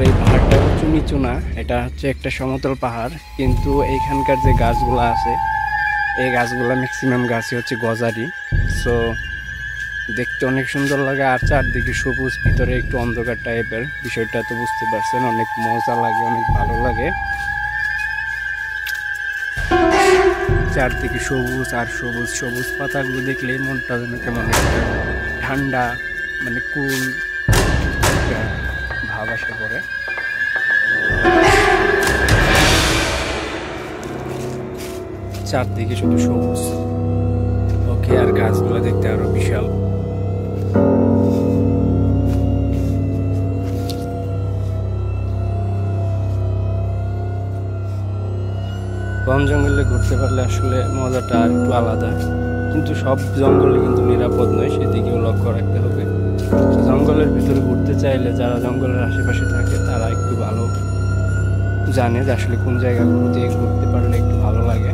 এই পাহাড়টা উঁচু নিচু না, এটা হচ্ছে একটা সমতল পাহাড়, কিন্তু এইখানকার যে গাছগুলো আছে এই গাছগুলো ম্যাক্সিমাম গাছই হচ্ছে গজারি। সো দেখতে অনেক সুন্দর লাগে, আর চারদিকে সবুজ, ভিতরে একটু অন্ধকার টাইপের বিষয়টা তো বুঝতে পারছেন, অনেক মজা লাগে, অনেক ভালো লাগে। চারদিকে সবুজ আর সবুজ, সবুজ পাতাগুলো দেখলেই মনটা যেন কেমন একটা ঠান্ডা, মানে কুল একটা ভাব আসে পড়ে। চারদিকে শুধু সবুজ, ওকে, আর গাছগুলো দেখতে আরো বিশাল। বন জঙ্গলে ঘুরতে পারলে আসলে মজাটা আর একটু আলাদা, কিন্তু সব জঙ্গলে কিন্তু নিরাপদ নয়, সেদিকেও লক্ষ্য রাখতে হবে। জঙ্গলের ভিতরে ঘুরতে চাইলে যারা জঙ্গলের আশেপাশে থাকে তারা একটু ভালো জানে যে আসলে কোন জায়গাগুলো দিয়ে ঘুরতে পারলে একটু ভালো লাগে।